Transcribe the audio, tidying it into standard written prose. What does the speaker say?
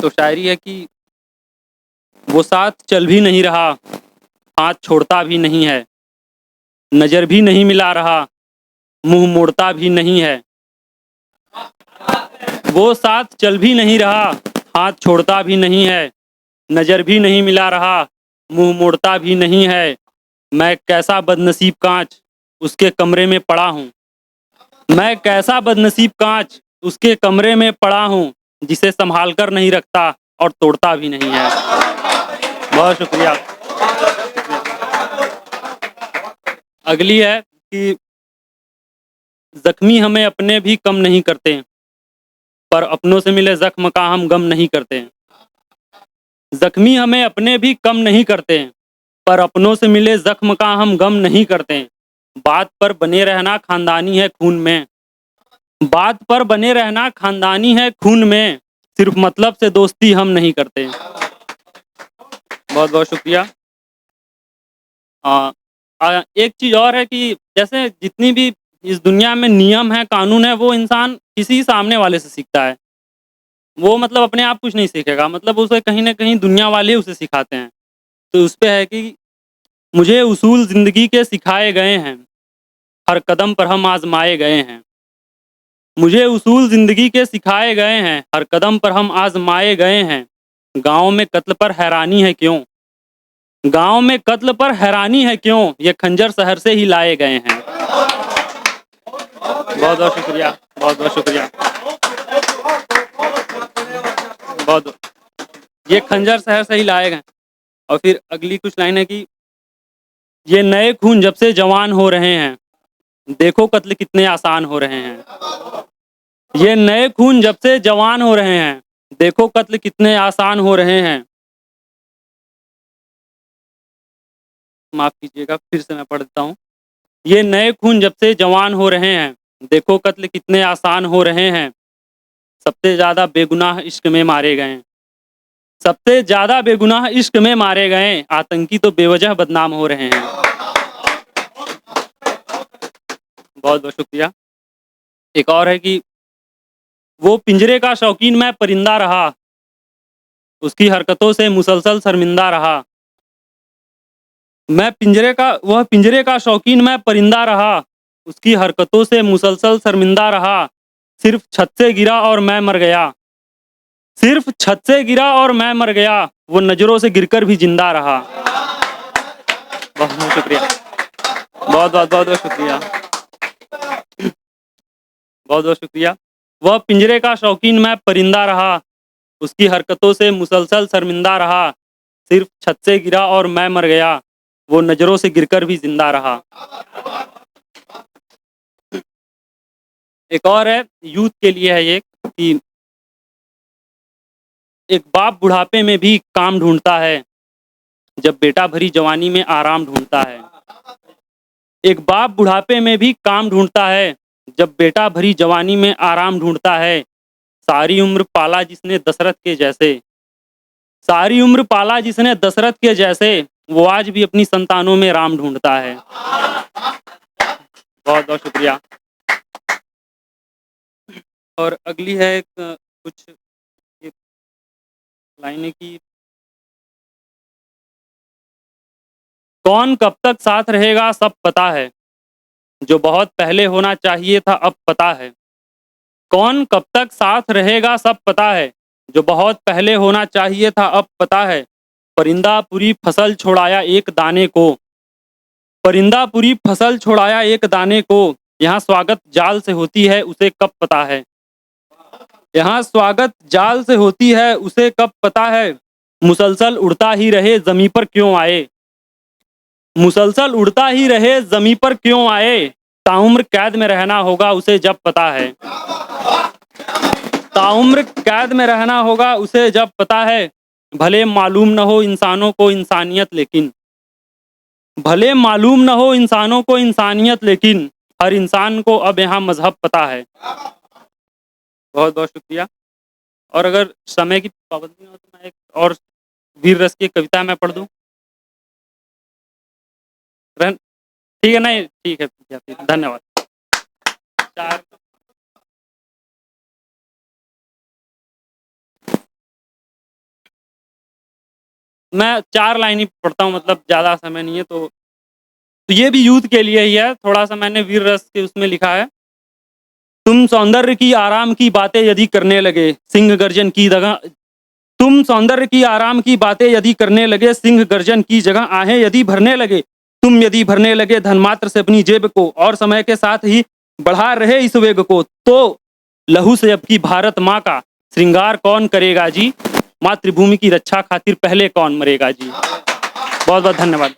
तो शायरी है कि वो साथ चल भी नहीं रहा, हाथ छोड़ता भी नहीं है, नज़र भी नहीं मिला रहा, मुँह मोड़ता भी नहीं है। वो साथ चल भी नहीं रहा, हाथ छोड़ता भी नहीं है, नज़र भी नहीं मिला रहा, मुँह मोड़ता भी नहीं है। मैं कैसा बदनसीब काँच उसके कमरे में पड़ा हूँ। मैं कैसा बदनसीब काँच उसके कमरे में पड़ा हूँ, जिसे सँभाल कर नहीं रखता और तोड़ता भी नहीं है। बहुत शुक्रिया। अगली है कि ज़ख्मी हमें अपने भी कम नहीं करते, पर अपनों से मिले ज़ख्म का हम गम नहीं करते। ज़ख्मी हमें अपने भी कम नहीं करते, पर अपनों से मिले ज़ख्म का हम गम नहीं करते। बात पर बने रहना खानदानी है खून में, बात पर बने रहना खानदानी है खून में, सिर्फ मतलब से दोस्ती हम नहीं करते। बहुत बहुत शुक्रिया। एक चीज़ और है कि जैसे जितनी भी इस दुनिया में नियम है, कानून है, वो इंसान किसी सामने वाले से सीखता है। वो मतलब अपने आप कुछ नहीं सीखेगा, मतलब उसे कहीं न कहीं दुनिया वाले उसे सिखाते हैं। तो उस पे है कि मुझे उसूल ज़िंदगी के सिखाए गए हैं, हर कदम पर हम आज़माए गए हैं। मुझे उसूल ज़िंदगी के सिखाए गए हैं, हर कदम पर हम आज़माए गए हैं। गाँव में कत्ल पर हैरानी है क्यों? गाँव में कत्ल पर हैरानी है क्यों? ये खंजर शहर से ही लाए गए हैं। बहुत-बहुत शुक्रिया, बहुत-बहुत शुक्रिया। बहुत ये खंजर शहर से ही लाए गए हैं। और फिर अगली कुछ लाइन है कि ये नए खून जब से जवान हो रहे हैं, देखो कत्ल कितने आसान हो रहे हैं। ये नए खून जब से जवान हो रहे हैं, देखो कत्ल कितने आसान हो रहे हैं। माफ़ कीजिएगा, फिर से मैं पढ़ देता हूँ। ये नए खून जब से जवान हो रहे हैं, देखो कत्ल कितने आसान हो रहे हैं। सबसे ज़्यादा बेगुनाह इश्क में मारे गए। सबसे ज़्यादा बेगुनाह इश्क में मारे गए, आतंकी तो बेवजह बदनाम हो रहे हैं। बहुत-बहुत शुक्रिया। एक और है कि वो पिंजरे का शौकीन मैं परिंदा रहा, उसकी हरकतों से मुसलसल शर्मिंदा रहा। वह पिंजरे का शौकीन मैं परिंदा रहा, उसकी हरकतों से मुसलसल शर्मिंदा रहा। सिर्फ छत से गिरा और मैं मर गया। सिर्फ छत से गिरा और मैं मर गया, वो नज़रों से गिरकर भी जिंदा रहा। बहुत-बहुत शुक्रिया। बहुत-बहुत शुक्रिया। बहुत-बहुत शुक्रिया। वह पिंजरे का शौकीन मैं परिंदा रहा, उसकी हरकतों से मुसलसल शर्मिंदा रहा। सिर्फ छत से गिरा और मैं मर गया, वो नज़रों से गिरकर भी जिंदा रहा। एक और है, यूथ के लिए है ये कि एक बाप बुढ़ापे में भी काम ढूँढता है, जब बेटा भरी जवानी में आराम ढूँढता है। एक बाप बुढ़ापे में भी काम ढूँढता है, जब बेटा भरी जवानी में आराम ढूँढता है। सारी उम्र पाला जिसने दशरथ के जैसे, सारी उम्र पाला जिसने दशरथ के जैसे, वो आज भी अपनी संतानों में राम ढूँढता है। बहुत-बहुत शुक्रिया। और अगली है एक कुछ एक लाइनें कि कौन कब तक साथ रहेगा सब पता है, जो बहुत पहले होना चाहिए था अब पता है। कौन कब तक साथ रहेगा सब पता है, जो बहुत पहले होना चाहिए था अब पता है। परिंदा पूरी फसल छोड़ाया एक दाने को, परिंदा पूरी फसल छोड़ाया एक दाने को, यहाँ स्वागत जाल से होती है उसे कब पता है। यहाँ स्वागत जाल से होती है उसे कब पता है। मुसलसल उड़ता ही रहे ज़मीं पर क्यों आए, मुसलसल उड़ता ही रहे ज़मीं पर क्यों आए। ताउम्र कैद में रहना होगा उसे जब पता है, ताउम्र कैद में रहना होगा उसे जब पता है। भले मालूम न हो इंसानों को इंसानियत लेकिन, भले मालूम न हो इंसानों को इंसानियत लेकिन, हर इंसान को अब यहाँ मजहब पता है। बहुत-बहुत शुक्रिया। और अगर समय की पाबंदी हो तो मैं एक और वीर रस की कविता मैं पढ़ दूँ? रन ठीक है ना? ठीक है, धन्यवाद। 4 मैं 4 लाइन ही पढ़ता हूँ, मतलब ज़्यादा समय नहीं है, तो ये भी यूथ के लिए ही है, थोड़ा-सा मैंने वीर रस के उसमें लिखा है। तुम सौंदर्य की आराम की बातें यदि करने लगे, सिंह गर्जन की जगह तुम सौंदर्य की आराम की बातें यदि करने लगे, सिंह गर्जन की जगह आहें यदि भरने लगे, तुम यदि भरने लगे धन मात्र से अपनी जेब को और समय के साथ ही बढ़ा रहे इस वेग को, तो लहू से अब की भारत माँ का श्रृंगार कौन करेगा जी? मातृभूमि की रक्षा खातिर पहले कौन मरेगा जी? बहुत बहुत धन्यवाद।